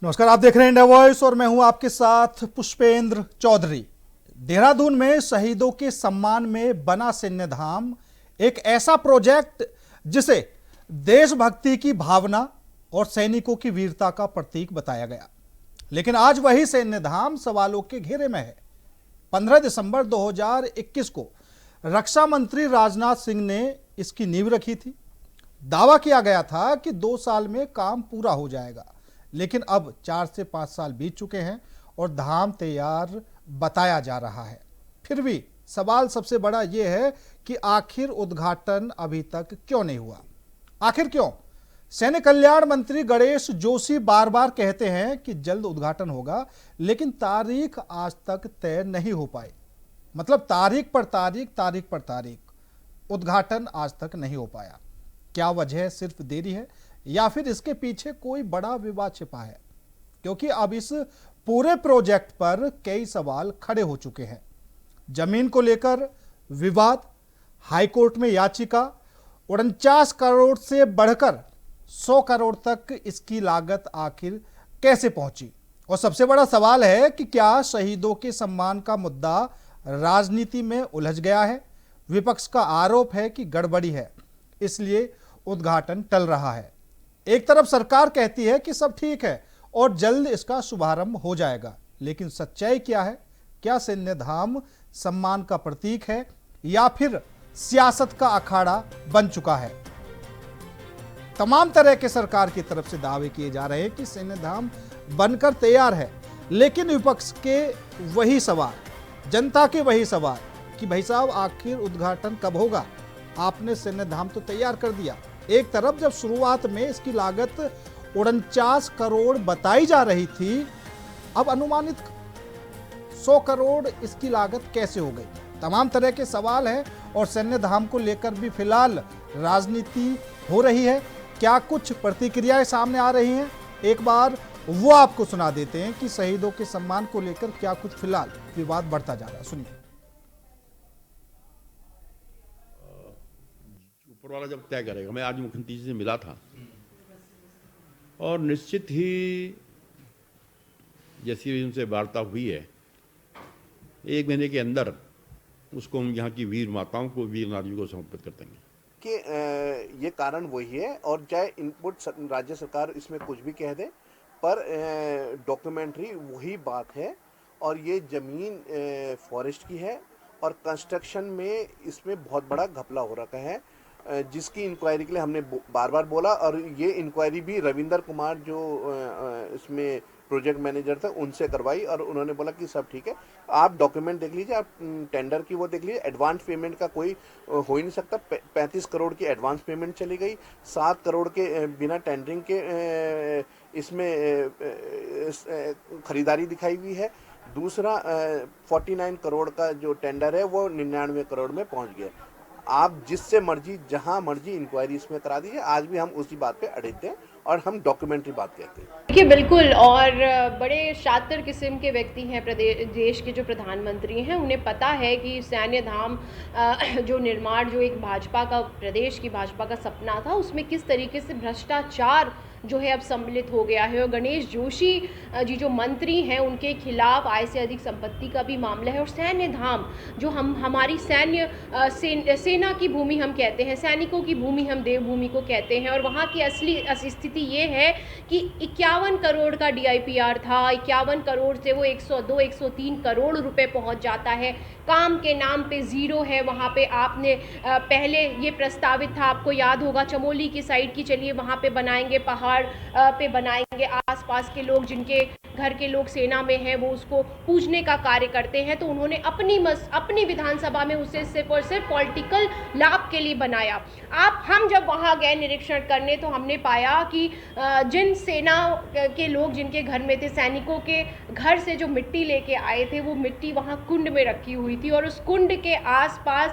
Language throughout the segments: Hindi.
नमस्कार, आप देख रहे हैं इंडिया वॉइस और मैं हूं आपके साथ पुष्पेंद्र चौधरी। देहरादून में शहीदों के सम्मान में बना सैन्य धाम एक ऐसा प्रोजेक्ट जिसे देशभक्ति की भावना और सैनिकों की वीरता का प्रतीक बताया गया, लेकिन आज वही सैन्य धाम सवालों के घेरे में है। 15 दिसंबर 2021 को रक्षा मंत्री राजनाथ सिंह ने इसकी नींव रखी थी। दावा किया गया था कि 2 साल में काम पूरा हो जाएगा, लेकिन अब 4 से 5 साल बीत चुके हैं और धाम तैयार बताया जा रहा है। फिर भी सवाल सबसे बड़ा यह है कि आखिर उद्घाटन अभी तक क्यों नहीं हुआ। आखिर क्यों? सैनिक कल्याण मंत्री गणेश जोशी बार बार कहते हैं कि जल्द उद्घाटन होगा, लेकिन तारीख आज तक तय नहीं हो पाई। मतलब तारीख पर तारीख, उद्घाटन आज तक नहीं हो पाया। क्या वजह सिर्फ देरी है या फिर इसके पीछे कोई बड़ा विवाद छिपा है? क्योंकि अब इस पूरे प्रोजेक्ट पर कई सवाल खड़े हो चुके हैं। जमीन को लेकर विवाद, हाईकोर्ट में याचिका, 49 करोड़ से बढ़कर 100 करोड़ तक इसकी लागत आखिर कैसे पहुंची? और सबसे बड़ा सवाल है कि क्या शहीदों के सम्मान का मुद्दा राजनीति में उलझ गया है? विपक्ष का आरोप है कि गड़बड़ी है, इसलिए उद्घाटन टल रहा है। एक तरफ सरकार कहती है कि सब ठीक है और जल्द इसका शुभारंभ हो जाएगा, लेकिन सच्चाई क्या है? क्या सैन्य धाम सम्मान का प्रतीक है या फिर सियासत का अखाड़ा बन चुका है? तमाम तरह के सरकार की तरफ से दावे किए जा रहे हैं कि सैन्य धाम बनकर तैयार है, लेकिन विपक्ष के वही सवाल, जनता के वही सवाल कि भाई साहब आखिर उद्घाटन कब होगा? आपने सैन्य धाम तो तैयार कर दिया। एक तरफ जब शुरुआत में इसकी लागत 49 करोड़ बताई जा रही थी, अब अनुमानित 100 करोड़ इसकी लागत कैसे हो गई? तमाम तरह के सवाल हैं और सैन्य धाम को लेकर भी फिलहाल राजनीति हो रही है। क्या कुछ प्रतिक्रियाएं सामने आ रही हैं? एक बार वो आपको सुना देते हैं कि शहीदों के सम्मान को लेकर क्या कुछ फिलहाल विवाद बढ़ता जा रहा है। सुनिए। ऊपर वाला जब तय करेगा। मैं आज मुख्यमंत्री जी से मिला था और निश्चित ही जैसी भी उनसे वार्ता हुई है, 1 महीने के अंदर उसको हम यहाँ की वीर माताओं को, वीर नारियों को समर्पित कर देंगे। कि ये कारण वही है, और चाहे इनपुट राज्य सरकार इसमें कुछ भी कह दे, पर डॉक्यूमेंट्री वही बात है। और ये ज़मीन फॉरेस्ट की है और कंस्ट्रक्शन में इसमें बहुत बड़ा घपला हो रखा है, जिसकी इंक्वायरी के लिए हमने बार बार बोला। और ये इंक्वायरी भी रविंदर कुमार जो इसमें प्रोजेक्ट मैनेजर थे उनसे करवाई, और उन्होंने बोला कि सब ठीक है। आप डॉक्यूमेंट देख लीजिए, आप टेंडर की वो देख लीजिए। एडवांस पेमेंट का कोई हो ही नहीं सकता। 35 करोड़ की एडवांस पेमेंट चली गई, 7 करोड़ के बिना टेंडरिंग के इसमें खरीदारी दिखाई हुई है। दूसरा 49 करोड़ का जो टेंडर है वो 99 करोड़ में पहुंच गया। आप जिससे मर्जी, जहां मर्जी इंक्वायरी इसमें करा दीजिए। आज भी हम उसी बात पे अड़े थे और हम डॉक्यूमेंट्री बात कहते हैं। देखिए, बिल्कुल, और बड़े शातिर किस्म के व्यक्ति हैं देश के जो प्रधानमंत्री हैं। उन्हें पता है कि सैन्य धाम जो निर्माण, जो एक भाजपा का, प्रदेश की भाजपा का सपना था, उसमें किस तरीके से भ्रष्टाचार जो है अब सम्मिलित हो गया है। और गणेश जोशी जी जो मंत्री हैं, उनके खिलाफ आय से अधिक संपत्ति का भी मामला है। और सैन्य धाम जो हमारी सेना की भूमि हम कहते हैं, सैनिकों की भूमि हम देवभूमि को कहते हैं। और वहाँ की असली स्थिति ये है कि 51 करोड़ का DIPR था, 51 करोड़ से वो 102-103 करोड़ रुपए पहुँच जाता है। काम के नाम पे ज़ीरो है वहाँ पे। आपने पहले ये प्रस्तावित था, आपको याद होगा, चमोली की साइड की, चलिए वहाँ पे बनाएंगे, पहाड़ पे बनाएंगे। आसपास के लोग, जिनके घर के लोग सेना में हैं, वो उसको पूजने का कार्य करते हैं। तो उन्होंने अपनी विधानसभा में उसे सिर्फ और सिर्फ पॉलिटिकल लाभ के लिए बनाया। हम जब वहाँ गए निरीक्षण करने, तो हमने पाया कि जिन सेना के लोग जिनके घर में थे, सैनिकों के घर से जो मिट्टी लेके आए थे वो मिट्टी वहाँ कुंड में रखी हुई थी और उस कुंड के आसपास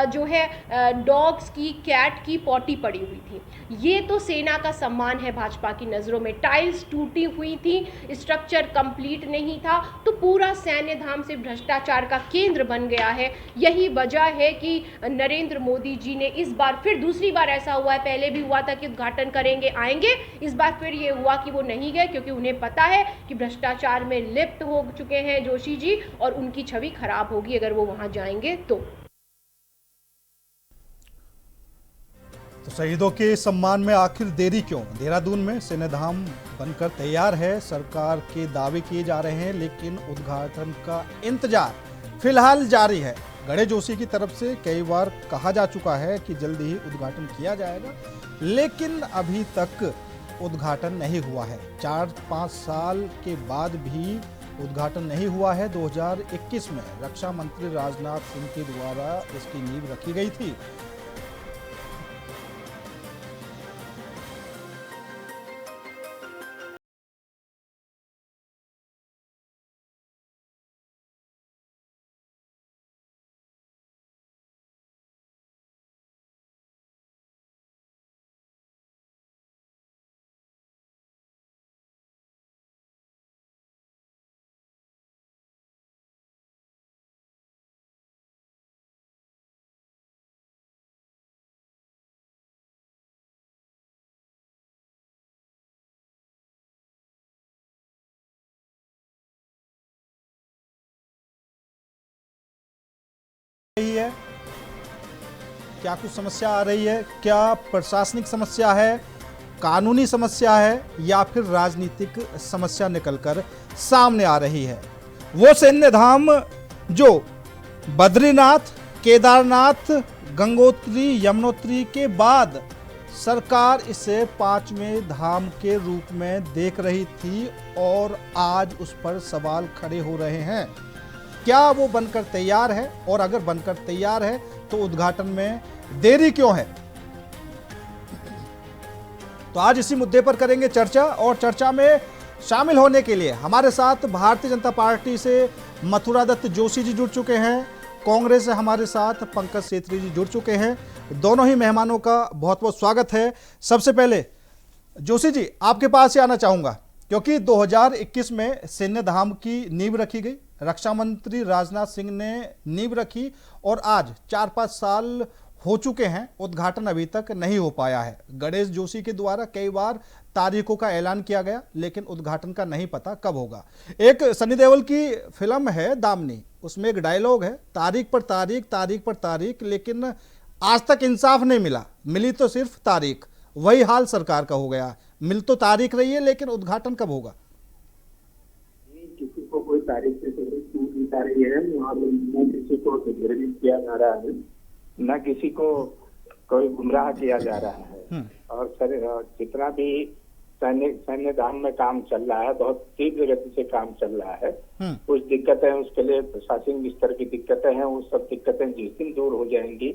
जो है डॉग्स की, कैट की पॉटी पड़ी हुई थी। ये तो सेना का सम्मान है भाजपा की नज़रों में। टाइल्स टूटी हुई थी, स्ट्रक्चर कंप्लीट नहीं था, तो पूरा सैन्य धाम से भ्रष्टाचार का केंद्र बन गया है। यही वजह है कि नरेंद्र मोदी जी ने इस बार फिर, दूसरी बार ऐसा हुआ है, पहले भी हुआ था कि उद्घाटन करेंगे, आएंगे, इस बार फिर ये हुआ कि वो नहीं गए क्योंकि उन्हें पता है कि भ्रष्टाचार में लिप्त हो चुके हैं जोशी जी और उनकी छवि खराब होगी अगर वो वहां जाएंगे तो शहीदों के सम्मान में आखिर देरी क्यों? देहरादून में सैन्य धाम बनकर तैयार है, सरकार के दावे किए जा रहे हैं, लेकिन उद्घाटन का इंतजार फिलहाल जारी है। गणेश जोशी की तरफ से कई बार कहा जा चुका है कि जल्द ही उद्घाटन किया जाएगा, लेकिन अभी तक उद्घाटन नहीं हुआ है। 4-5 साल के बाद भी उद्घाटन नहीं हुआ है। 2021 में रक्षा मंत्री राजनाथ सिंह के द्वारा इसकी नींव रखी गई थी। रही है, क्या कुछ समस्या आ रही है? क्या प्रशासनिक समस्या है, कानूनी समस्या है, या फिर राजनीतिक समस्या निकलकर सामने आ रही है? वो सैन्य धाम जो बद्रीनाथ, केदारनाथ, गंगोत्री, यमुनोत्री के बाद सरकार इसे 5वें धाम के रूप में देख रही थी और आज उस पर सवाल खड़े हो रहे हैं। क्या वो बनकर तैयार है? और अगर बनकर तैयार है तो उद्घाटन में देरी क्यों है? तो आज इसी मुद्दे पर करेंगे चर्चा, और चर्चा में शामिल होने के लिए हमारे साथ भारतीय जनता पार्टी से मथुरा दत्त जोशी जी जुड़ चुके हैं, कांग्रेस से हमारे साथ पंकज सेत्री जी जुड़ चुके हैं। दोनों ही मेहमानों का बहुत बहुत स्वागत है। सबसे पहले जोशी जी, आपके पास ही आना चाहूंगा, क्योंकि 2021 में सैन्य धाम की नींव रखी गई, रक्षा मंत्री राजनाथ सिंह ने नींव रखी और आज 4-5 साल हो चुके हैं, उद्घाटन अभी तक नहीं हो पाया है। गणेश जोशी के द्वारा कई बार तारीखों का ऐलान किया गया, लेकिन उद्घाटन का नहीं पता कब होगा। एक सनी देओल की फिल्म है दामनी, उसमें एक डायलॉग है, तारीख पर तारीख, तारीख पर तारीख, लेकिन आज तक इंसाफ नहीं मिला, मिली तो सिर्फ तारीख। वही हाल सरकार का हो गया, मिल तो तारीख रही है, लेकिन उद्घाटन कब होगा? किसी को कोई तारीख से आ रही है, न किसी को निर्मित किया जा रहा है, न किसी को कोई गुमराह किया जा रहा है। और सर, जितना भी सैन्य धाम में काम चल रहा है, बहुत तीव्र गति से काम चल रहा है। कुछ दिक्कतें, उसके लिए प्रशासनिक स्तर की दिक्कतें हैं, वो सब दिक्कतें जिस दिन दूर हो जाएंगी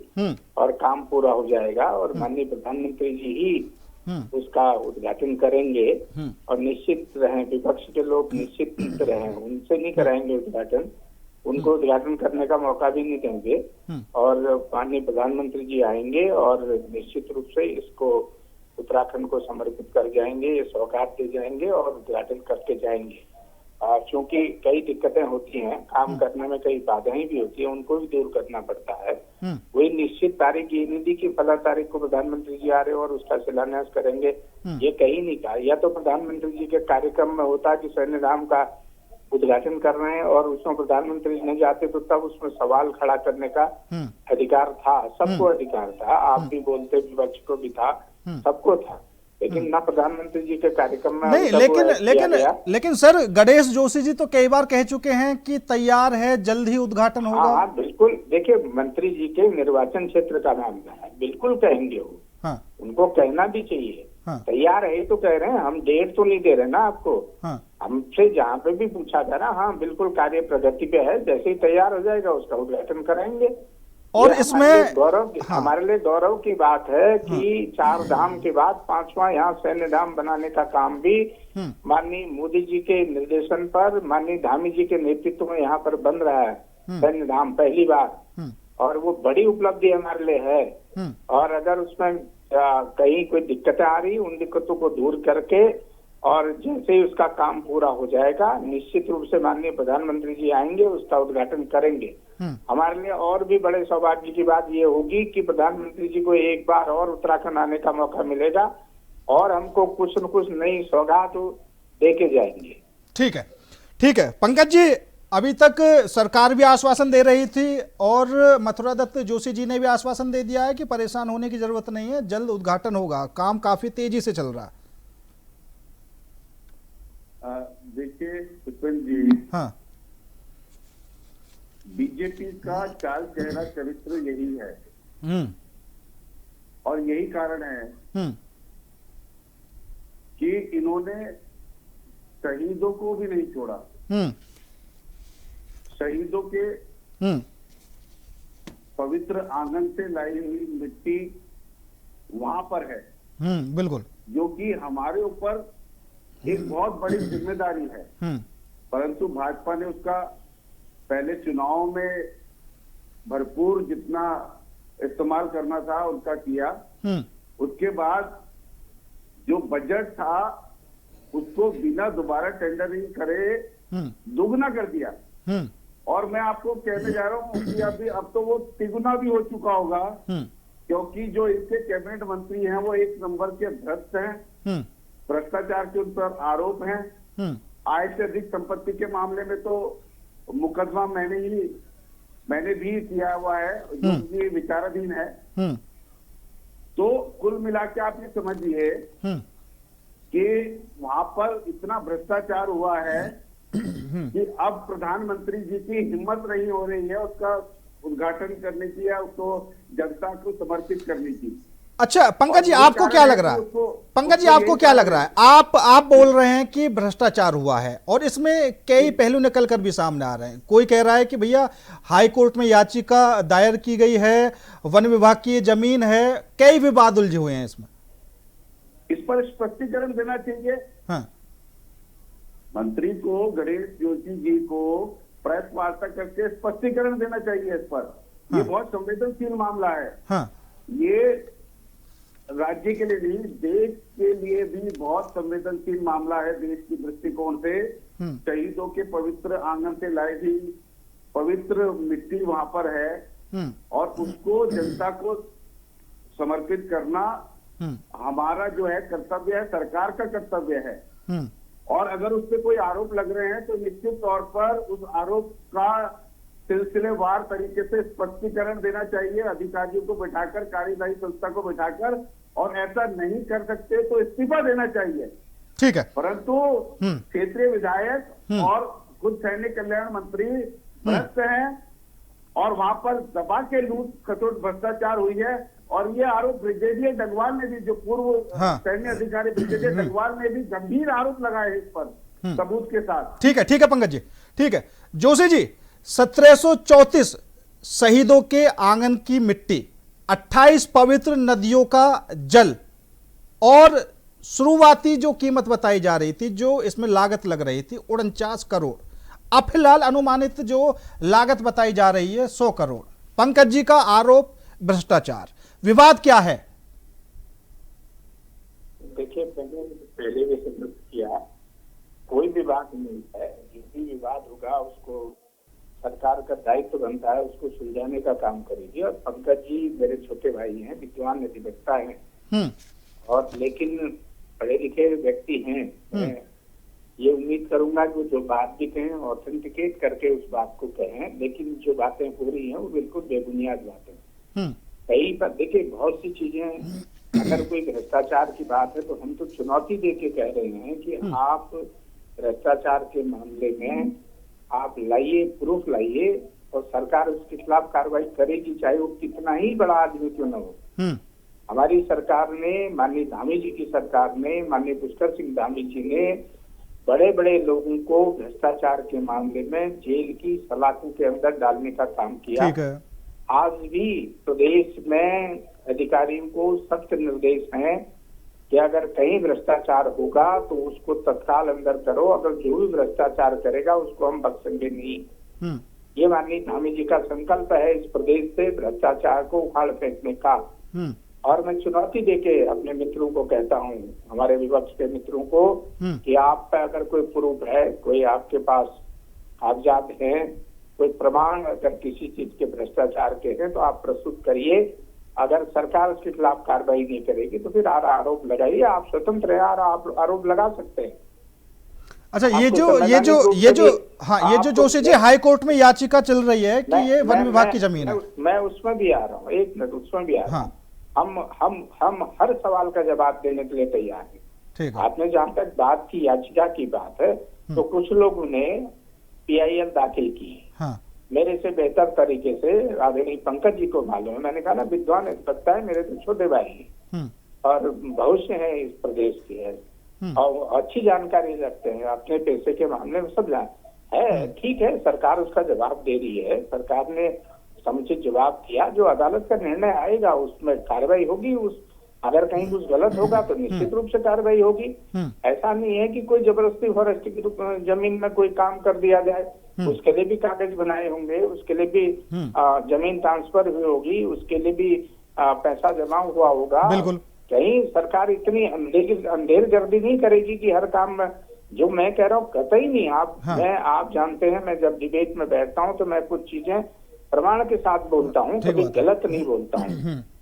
और काम पूरा हो जाएगा और माननीय प्रधानमंत्री जी ही उसका उद्घाटन करेंगे। और निश्चित रहें, विपक्ष के लोग निश्चित रहें, उनसे नहीं कराएंगे उद्घाटन, उनको उद्घाटन करने का मौका भी नहीं देंगे। और माननीय प्रधानमंत्री जी आएंगे और निश्चित रूप से इसको उत्तराखंड को समर्पित कर जाएंगे, ये सौगात दे जाएंगे और उद्घाटन करके जाएंगे। क्योंकि कई दिक्कतें होती हैं, काम करने में कई बाधाएं भी होती हैं, उनको भी दूर करना पड़ता है। वही निश्चित तारीख ये नहीं दी कि 15 तारीख को प्रधानमंत्री जी आ रहे और उसका शिलान्यास करेंगे, ये कहीं नहीं कहा। या तो प्रधानमंत्री जी के कार्यक्रम में होता कि सैन्य धाम का उद्घाटन कर रहे हैं और उसमें प्रधानमंत्री नहीं जाते तो तब उसमें सवाल खड़ा करने का अधिकार था, सबको अधिकार था। आप भी बोलते, विपक्ष को भी था, सबको था, लेकिन ना प्रधानमंत्री जी के कार्यक्रम में नहीं। लेकिन सर, गणेश जोशी जी तो कई बार कह चुके हैं कि तैयार है, जल्द ही उद्घाटन होगा। हाँ, बिल्कुल। देखिए, मंत्री जी के निर्वाचन क्षेत्र का मामला है, बिल्कुल कहेंगे वो। उनको कहना भी चाहिए। तैयार है तो कह रहे हैं, हम डेट तो नहीं दे रहे ना आपको। हमसे जहाँ पे भी पूछा था ना, हाँ बिल्कुल कार्य प्रगति पे है, जैसे ही तैयार हो जाएगा उसका उद्घाटन कराएंगे। और ये इसमें हमारे लिए गौरव की बात है कि 4 धाम के बाद 5वां यहाँ सैन्य धाम बनाने का काम भी माननीय मोदी जी के निर्देशन पर, माननीय धामी जी के नेतृत्व में यहाँ पर बन रहा है सैन्य धाम पहली बार, और वो बड़ी उपलब्धि हमारे लिए है। और अगर उसमें कहीं कोई दिक्कतें आ रही, उन दिक्कतों को दूर करके और जैसे ही उसका काम पूरा हो जाएगा, निश्चित रूप से माननीय प्रधानमंत्री जी आएंगे, उसका उद्घाटन करेंगे। हमारे लिए और भी बड़े सौभाग्य की बात ये होगी कि प्रधानमंत्री जी को एक बार और उत्तराखंड आने का मौका मिलेगा और हमको कुछ न कुछ नई सौगात दे के जाएंगे। ठीक है, ठीक है पंकज जी, अभी तक सरकार भी आश्वासन दे रही थी और मथुरा दत्त जोशी जी ने भी आश्वासन दे दिया है कि परेशान होने की जरूरत नहीं है, जल्द उद्घाटन होगा, काम काफी तेजी से चल रहा है। देखिए पुष्पेंद्र जी, हाँ, बीजेपी का चाल चेहरा चरित्र यही है और यही कारण है कि इन्होंने शहीदों को भी नहीं छोड़ा। शहीदों के पवित्र आंगन से लाई हुई मिट्टी वहां पर है, बिल्कुल, जो कि हमारे ऊपर एक बहुत बड़ी जिम्मेदारी है। परंतु भाजपा ने उसका पहले चुनाव में भरपूर जितना इस्तेमाल करना था उनका किया। उसके बाद जो बजट था उसको बिना दोबारा टेंडरिंग करे दुगना कर दिया। और मैं आपको कहने जा रहा हूँ कि अभी अब तो वो तिगुना भी हो चुका होगा, क्योंकि जो इनके कैबिनेट मंत्री हैं वो एक नंबर के भ्रष्ट हैं, भ्रष्टाचार के उन पर आरोप हैं। आय से अधिक संपत्ति के मामले में तो मुकदमा मैंने भी किया हुआ है, जो कि विचाराधीन है। तो कुल मिला के आप ये समझिए कि वहां पर इतना भ्रष्टाचार हुआ है कि अब प्रधानमंत्री जी की हिम्मत नहीं हो रही है उसका उद्घाटन करने की या उसको जनता को समर्पित करने की। अच्छा पंकज जी, आपको क्या लग रहा है? पंकज जी, आपको क्या लग रहा है? आप बोल रहे हैं कि भ्रष्टाचार हुआ है और इसमें कई पहलू निकल कर भी सामने आ रहे हैं। कोई कह रहा है कि भैया हाई कोर्ट में याचिका दायर की गई है, वन विभाग की जमीन है, कई विवाद उलझे हुए हैं इसमें। इस पर स्पष्टीकरण देना चाहिए। हाँ, मंत्री को, गणेश जोशी जी को प्रेस वार्ता करके स्पष्टीकरण देना चाहिए इस पर। हाँ, ये बहुत संवेदनशील मामला है। हाँ, ये राज्य के लिए नहीं, देश के लिए भी बहुत संवेदनशील मामला है। देश की दृष्टिकोण से शहीदों के पवित्र आंगन से लाई हुई पवित्र मिट्टी वहां पर है और उसको जनता को समर्पित करना हमारा जो है कर्तव्य है, सरकार का कर्तव्य है। और अगर उस पर कोई आरोप लग रहे हैं तो निश्चित तौर पर उस आरोप का सिलसिलेवार तरीके से स्पष्टीकरण देना चाहिए, अधिकारियों को बैठाकर, कार्यदायी संस्था को बैठाकर, और ऐसा नहीं कर सकते तो इस्तीफा देना चाहिए। ठीक है, परंतु क्षेत्रीय विधायक और खुद सैनिक कल्याण मंत्री भ्रष्ट हैं और वहां पर दबा के लूट खसोट भ्रष्टाचार हुई है। और ये आरोप ब्रिगेडियर डगवाल ने भी, जो पूर्व सैन्य अधिकारी ब्रिगेडियर डगवाल ने भी गंभीर आरोप लगाए इस पर सबूत के साथ। ठीक है पंकज जी, ठीक है। जोशी जी, 1734 शहीदों के आंगन की मिट्टी, 28 पवित्र नदियों का जल और शुरुआती जो कीमत बताई जा रही थी, जो इसमें लागत लग रही थी 49 करोड़, अब फिलहाल अनुमानित जो लागत बताई जा रही है 100 करोड़। पंकज जी का आरोप भ्रष्टाचार, विवाद क्या है? देखिए, पहले भी संतुष्ट किया, कोई विवाद नहीं है। जो भी विवाद होगा उसको सरकार का दायित्व बनता है, उसको सुलझाने का काम करेगी। और पंकज जी मेरे छोटे भाई हैं, विद्वान अधिवक्ता हैं और लेकिन पढ़े लिखे व्यक्ति हैं। मैं ये उम्मीद करूंगा कि जो बात भी कहें ऑथेंटिकेट करके उस बात को कहें, लेकिन जो बातें हो रही हैं वो बिल्कुल बेबुनियाद बातें। कई बार देखिए, बहुत सी चीजें, अगर कोई भ्रष्टाचार की बात है तो हम तो चुनौती दे के कह रहे हैं कि आप भ्रष्टाचार के मामले में आप लाइए, प्रूफ लाइए और सरकार उसके खिलाफ कार्रवाई करेगी, चाहे वो कितना ही बड़ा आदमी क्यों न हो। हमारी सरकार ने, माननीय धामी जी की सरकार ने, माननीय पुष्कर सिंह धामी जी ने बड़े बड़े लोगों को भ्रष्टाचार के मामले में जेल की सलाखों के अंदर डालने का काम किया। आज भी प्रदेश में अधिकारियों को सख्त निर्देश हैं कि अगर कहीं भ्रष्टाचार होगा तो उसको तत्काल अंदर करो, अगर जो भी भ्रष्टाचार करेगा उसको हम बख्शेंगे नहीं। ये माननीय धामी जी का संकल्प है इस प्रदेश से भ्रष्टाचार को उखाड़ फेंकने का। और मैं चुनौती देके अपने मित्रों को कहता हूँ, हमारे विपक्ष के मित्रों को, कि आप पे अगर कोई प्रूफ है, कोई आपके पास कागजात हैं, कोई प्रमाण अगर किसी चीज के भ्रष्टाचार के हैं तो आप प्रस्तुत करिए। अगर सरकार उसके खिलाफ कार्रवाई नहीं करेगी तो फिर आरोप लगाइए, आप स्वतंत्र हैं, आरोप लगा सकते हैं। अच्छा, ये जो जोशी जी हाई कोर्ट में याचिका चल रही है कि ये वन विभाग की जमीन है, मैं उसमें भी आ रहा हूँ, एक मिनट, उसमें भी आ रहा हूँ। हम हर सवाल का जवाब देने के लिए तैयार हैं। ठीक है। आपने जहाँ तक बात की, याचिका की बात है, तो कुछ लोगों ने PIL दाखिल की। हाँ। मेरे से बेहतर तरीके से आदरणीय पंकज जी को मालूम है। मैंने कहा ना, विद्वान लगता है, मेरे तो छोटे भाई हैं और भविष्य है इस प्रदेश के है और अच्छी जानकारी रखते हैं, अपने पैसे के मामले में सब है। ठीक है, सरकार उसका जवाब दे रही है, सरकार ने समुचित जवाब दिया, जो अदालत का निर्णय आएगा उसमें कार्रवाई होगी। अगर कहीं कुछ गलत होगा तो निश्चित रूप से कार्रवाई होगी। ऐसा नहीं है कि कोई जबरदस्ती फॉरेस्ट की जमीन में कोई काम कर दिया जाए, उसके लिए भी कागज बनाए होंगे, उसके लिए भी जमीन ट्रांसफर हुई होगी, उसके लिए भी पैसा जमा हुआ होगा। बिल्कुल। कहीं सरकार इतनी अंधेर गर्दी नहीं करेगी कि हर काम में, जो मैं कह रहा हूँ कतई नहीं। आप जानते हैं, मैं जब डिबेट में बैठता हूँ तो मैं कुछ चीजें प्रमाण के साथ बोलता हूँ, कभी गलत नहीं बोलता हूँ,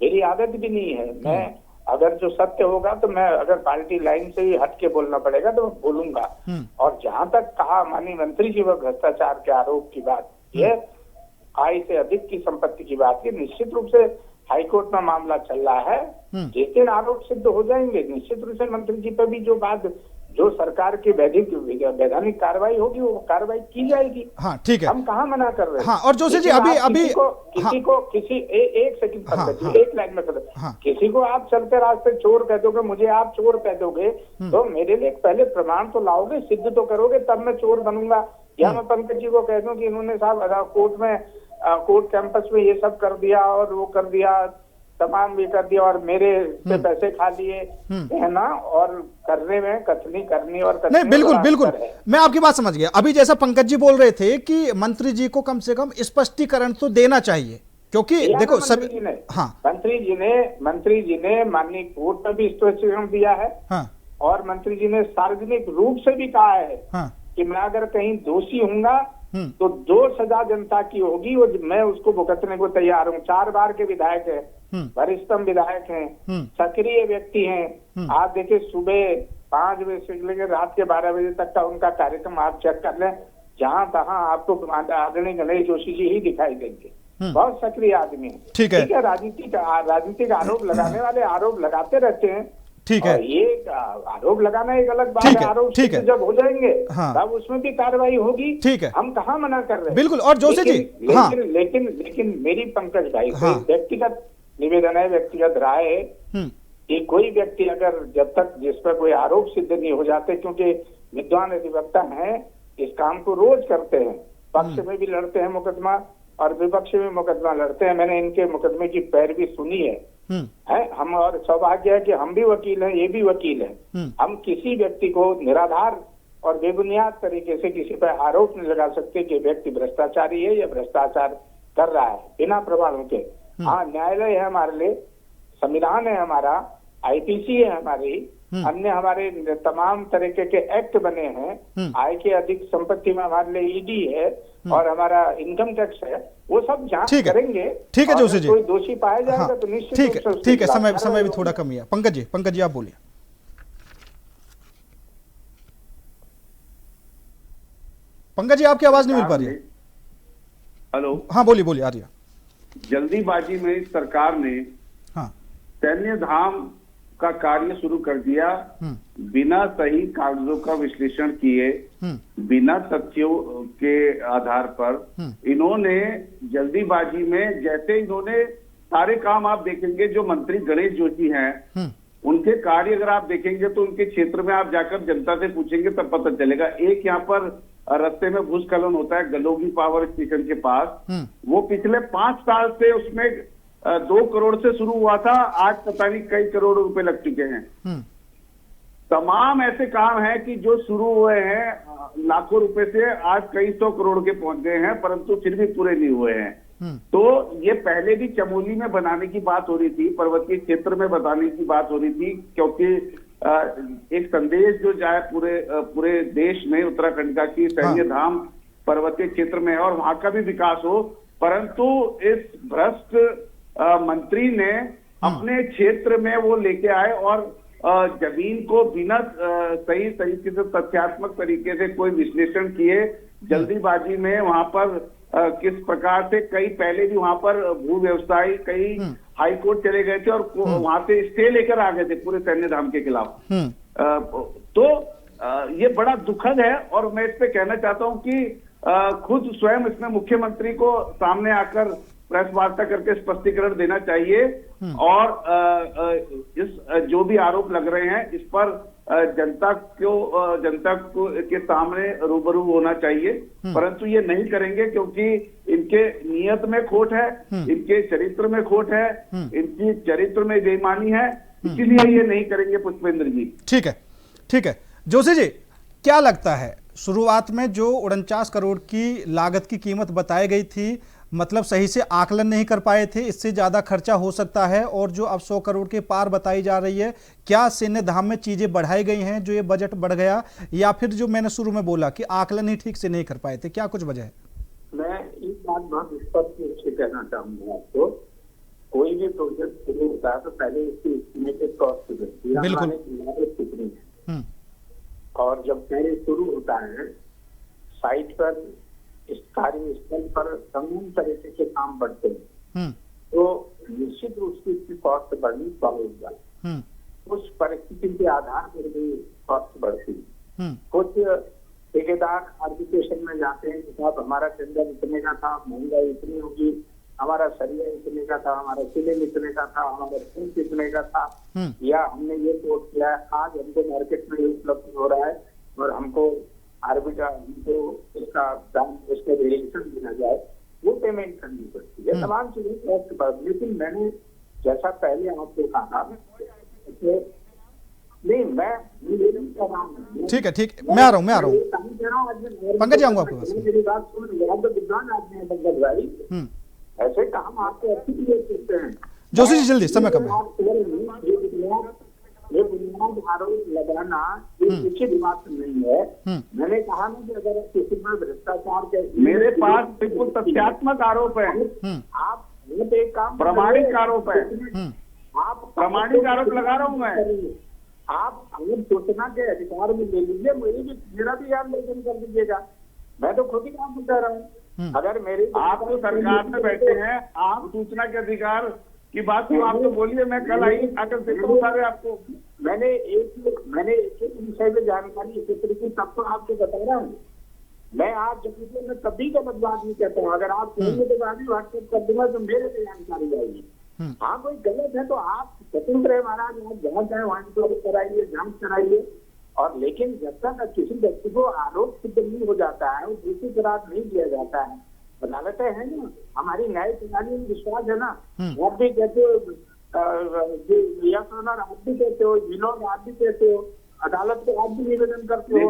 मेरी आदत भी नहीं है। मैं अगर जो सत्य होगा तो मैं, अगर पार्टी लाइन से ही हट के बोलना पड़ेगा तो मैं बोलूंगा। और जहां तक कहा माननीय मंत्री जी वो भ्रष्टाचार के आरोप की बात, ये आय से अधिक की संपत्ति की बात है, निश्चित रूप से हाईकोर्ट में मामला चल रहा है। जिस दिन आरोप सिद्ध हो जाएंगे निश्चित रूप से मंत्री जी पर भी जो सरकार की वैधानिक कार्रवाई होगी वो कार्रवाई की जाएगी। हाँ, ठीक है, हम कहाँ मना कर रहे हैं। हाँ, और जोशी जी एक सेकंड, एक लाइन में किसी को आप चलते रास्ते चोर कह दोगे, मुझे आप चोर कह दोगे, तो मेरे लिए पहले प्रमाण तो लाओगे, सिद्ध तो करोगे, तब मैं चोर बनूंगा। या मैं पंकज जी को कह दूं कि इन्होंने साहब कोर्ट कैंपस में ये सब कर दिया और वो कर दिया, तमाम भी कर दिया और मेरे से पैसे खा लिए, है ना, और करने में कथनी करनी और नहीं, बिल्कुल मैं आपकी बात समझ गया। अभी जैसा पंकज जी बोल रहे थे कि मंत्री जी को कम से कम स्पष्टीकरण तो देना चाहिए, क्योंकि देखो सब मंत्री जी ने माननीय कोर्ट में भी स्पष्टीकरण दिया है। हाँ। और मंत्री जी ने सार्वजनिक रूप से भी कहा है। हाँ। कि मैं अगर कहीं दोषी हूँगा तो जो सजा जनता की होगी वो मैं उसको भुगतने को तैयार हूँ। 4 बार के विधायक है, वरिष्ठतम विधायक हैं, सक्रिय व्यक्ति हैं। आप देखिए, सुबह 5 बजे से लेकर रात के 12 बजे तक का उनका कार्यक्रम आप चेक कर लें, जहां तहां आपको आदरणीय गणेश जोशी जी ही दिखाई देंगे। बहुत सक्रिय आदमी है। ठीक है, राजनीतिक आरोप लगाने वाले आरोप लगाते रहते हैं। ठीक है, ये आरोप लगाना एक अलग बात है, आरोप जब हो जाएंगे तब उसमें भी कार्रवाई होगी। ठीक है, हम कहाँ मना कर रहे हैं। बिल्कुल। और जोशी जी लेकिन मेरी पंकज भाई से व्यक्तिगत निवेदन है, व्यक्तिगत राय है कि कोई व्यक्ति अगर जब तक जिस पर कोई आरोप सिद्ध नहीं हो जाते, क्योंकि विद्वान अधिवक्ता हैं, इस काम को रोज करते हैं, पक्ष में भी लड़ते हैं मुकदमा और विपक्ष में मुकदमा लड़ते हैं। मैंने इनके मुकदमे की पैरवी सुनी है। हम, और सौभाग्य है कि हम भी वकील हैं, ये भी वकील हैं। हम किसी व्यक्ति को निराधार और बेबुनियाद तरीके से किसी पर आरोप नहीं लगा सकते कि व्यक्ति भ्रष्टाचारी है या भ्रष्टाचार कर रहा है बिना प्रमाणों के। हाँ, न्यायालय है हमारे लिए, संविधान है हमारा, IPC है हमारी, अन्य हमारे तमाम तरीके के एक्ट बने हैं, आय के अधिक संपत्ति में हमारे लिए ED है और हमारा इनकम टैक्स है, वो सब जांच करेंगे। ठीक है जोशी जी, कोई दोषी पाया जाएगा तो निश्चित ठीक है। समय भी थोड़ा कम है। पंकज जी आप बोलिए। पंकज जी आपकी आवाज नहीं मिल पा रही है। हेलो, हाँ बोलिए। आ रही है। जल्दीबाजी में इस सरकार ने सैन्य धाम का कार्य शुरू कर दिया, बिना सही कागजों का विश्लेषण किए, बिना तथ्यों के आधार पर इन्होंने जल्दीबाजी में, जैसे इन्होंने सारे काम आप देखेंगे, जो मंत्री गणेश जोशी हैं उनके कार्य अगर आप देखेंगे तो उनके क्षेत्र में आप जाकर जनता से पूछेंगे तब पता चलेगा। एक यहाँ पर रास्ते में भूस्खलन होता है गलोगी पावर स्टेशन के पास, वो पिछले 5 साल से उसमें 2 करोड़ से शुरू हुआ था, आज पता नहीं कई करोड़ रुपए लग चुके हैं। तमाम ऐसे काम हैं कि जो शुरू हुए हैं लाखों रुपए से, आज कई 100 करोड़ के पहुंच गए हैं, परंतु फिर भी पूरे नहीं हुए हैं। तो ये पहले भी चमोली में बनाने की बात हो रही थी, पर्वतीय क्षेत्र में बनाने की बात हो रही थी, क्योंकि एक संदेश जो जाए पूरे देश में उत्तराखंड का कि सैन्य धाम पर्वतीय क्षेत्र में है और वहां का भी विकास हो। परंतु इस भ्रष्ट मंत्री ने अपने क्षेत्र में वो लेके आए और जमीन को बिना सही तरीके से तथ्यात्मक तरीके से कोई विश्लेषण किए जल्दीबाजी में वहां पर किस प्रकार से कई पहले भी वहां पर भू व्यवसायी कई हाई कोर्ट चले गए थे और वहां से स्टे लेकर आ गए थे पूरे सैन्य धाम के खिलाफ। तो ये बड़ा दुखद है और मैं इस पे कहना चाहता हूं कि खुद स्वयं इसमें मुख्यमंत्री को सामने आकर प्रेस वार्ता करके स्पष्टीकरण देना चाहिए और इस जो भी आरोप लग रहे हैं इस पर जनता को के सामने रूबरू होना चाहिए, परंतु ये नहीं करेंगे क्योंकि इनके नियत में खोट है, इनके चरित्र में खोट है, इनकी चरित्र में बेईमानी है, इसीलिए ये नहीं करेंगे पुष्पेंद्र जी। ठीक है जोशी जी, क्या लगता है शुरुआत में जो 49 करोड़ की लागत की कीमत बताई गई थी, मतलब सही से आकलन नहीं कर पाए थे, इससे ज्यादा खर्चा हो सकता है, और जो अब 100 करोड़ के पार बताई जा रही है, क्या सैन्य धाम में चीजें बढ़ाई गई हैं जो ये बजट बढ़ गया, या फिर जो मैंने शुरू में बोला कि आकलन ही ठीक से नहीं कर पाए थे, क्या कुछ वजह है? मैं एक बात बहुत स्पष्ट रूप से कहना चाहूंगा आपको, कोई भी प्रोजेक्ट शुरू होता है तो पहले इसकी एस्टिमेटेड कॉस्ट बनती है, लागत कितनी है, और जब कार्य शुरू होता है साइट पर इस कार्यस्थल पर तमाम तरीके के काम बढ़ते हैं तो निश्चित रूप से इसकी कॉस्ट बढ़नी स्वाभाविक, उस परिस्थिति के आधार पर भी कॉस्ट बढ़ती है। कुछ ठेकेदार आर्बिट्रेशन में जाते हैं कि साहब हमारा टेंडर इतने का था, महंगाई इतनी होगी, हमारा सरिया इतने का था, हमारा सीलिंग इतने का था, हमारा फूस इतने का था, या हमने ये कोट किया है, आज हमको मार्केट में उपलब्ध हो रहा है और हमको हमको इसका दाम उसका वेरिएशन देना जाए, वो पेमेंट करनी पड़ती है, तमाम चीजें कॉस्ट बढ़। लेकिन मैंने जैसा पहले आपको कहा नहीं, मैं ठीक है मैं आ रहा हूँ पंकज जी, आऊंगा आपके पास। मेरी बात सुन, विद्वान आदमी है पंकज भाई, ऐसे काम आपको अच्छी चीजें करते हैं। जोशी जी जल्दी, समय कम है। ये बुनियाद आरोप लगाना ये उचित बात नहीं है। मैंने कहा ना कि अगर किसी पर भ्रष्टाचार के, मेरे पास बिल्कुल तथ्यात्मक आरोप है, आप एक काम प्रमाणिक आरोप है, आप प्रमाणिक आरोप लगा रहा हूँ मैं। आप अगर सूचना के अधिकार में ले लीजिए, मेरा भी यार लेखन कर दीजिएगा, मैं तो खुद ही काम कर रहा हूँ। अगर मेरे आप तो सरकार में बैठे हैं, आप सूचना के अधिकार की बात तो आप तो बोलिए, मैं कल आई आकर देता हूँ सारे आपको। मैंने एक विषय में जानकारी एकत्र की, तब तो आपको बता रहा हूँ। मैं आज जब मैं कभी गलत बात नहीं कहता हूँ, अगर आप कहेंगे तो मैं भी व्हाट्सएप कर दूंगा तो मेरे से जानकारी आएगी। हाँ कोई गलत है तो आप स्वतंत्र है महाराज, आप जहाँ चाहे वहाँ कराइए, जांच कराइए, और लेकिन जब तक किसी व्यक्ति को आरोप सिद्ध नहीं हो जाता है, दूसरी करार नहीं दिया जाता है, अदालतें हैं ना, हमारी न्याय प्रणाली में विश्वास है ना। आप भी कहते हो, आप भी कहते हो, विनोद आप भी कहते हो, अदालत को आप भी निवेदन करते हो।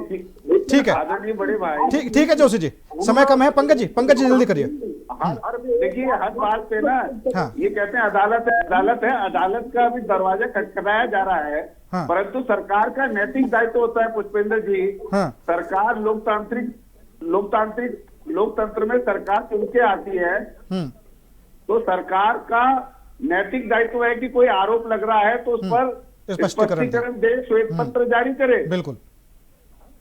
ठीक है बड़े भाई, ठीक है जोशी जी, समय कम है। पंकज जी जल्दी करिए। देखिए हर बात पे ना ये कहते हैं अदालत है, अदालत का अभी दरवाजा खटखटाया जा रहा है, परंतु सरकार का नैतिक दायित्व होता है पुष्पेंद्र जी। सरकार लोकतंत्र में सरकार चुन के आती है, तो सरकार का नैतिक दायित्व है कि कोई आरोप लग रहा है तो उस पर स्पष्टीकरण दे, श्वेत पत्र जारी करे। बिल्कुल,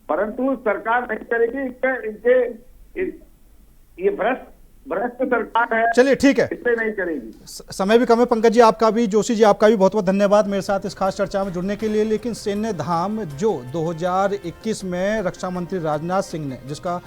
परंतु सरकार नहीं करेगी। इनके ये भ्रष्ट सरकार है। चलिए ठीक है, इससे नहीं करेगी। समय भी कम है। पंकज जी आपका भी, जोशी जी आपका भी बहुत बहुत धन्यवाद मेरे साथ इस खास चर्चा में जुड़ने के लिए। लेकिन सैन्य धाम जो 2021 में रक्षा मंत्री राजनाथ सिंह ने जिसका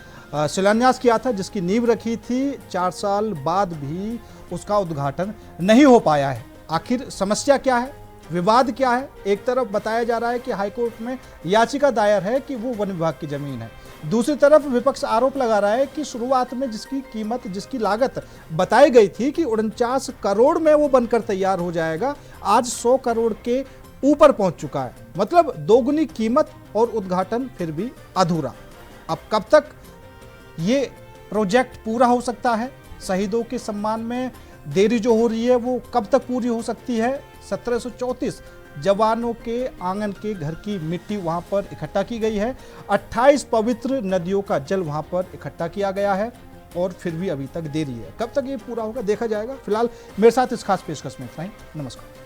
शिलान्यास किया था, जिसकी नींव रखी थी, 4 साल बाद भी उसका उद्घाटन नहीं हो पाया है। आखिर समस्या क्या है, विवाद क्या है? एक तरफ बताया जा रहा है कि हाईकोर्ट में याचिका दायर है कि वो वन विभाग की जमीन है, दूसरी तरफ विपक्ष आरोप लगा रहा है कि शुरुआत में जिसकी कीमत, जिसकी लागत बताई गई थी कि 49 करोड़ में वो बनकर तैयार हो जाएगा, आज 100 करोड़ के ऊपर पहुंच चुका है। मतलब दोगुनी कीमत और उद्घाटन फिर भी अधूरा। अब कब तक ये प्रोजेक्ट पूरा हो सकता है? शहीदों के सम्मान में देरी जो हो रही है वो कब तक पूरी हो सकती है? 1734 जवानों के आंगन के घर की मिट्टी वहां पर इकट्ठा की गई है, 28 पवित्र नदियों का जल वहां पर इकट्ठा किया गया है और फिर भी अभी तक देरी है। कब तक ये पूरा होगा देखा जाएगा। फिलहाल मेरे साथ इस खास पेशकश में इतना ही। नमस्कार।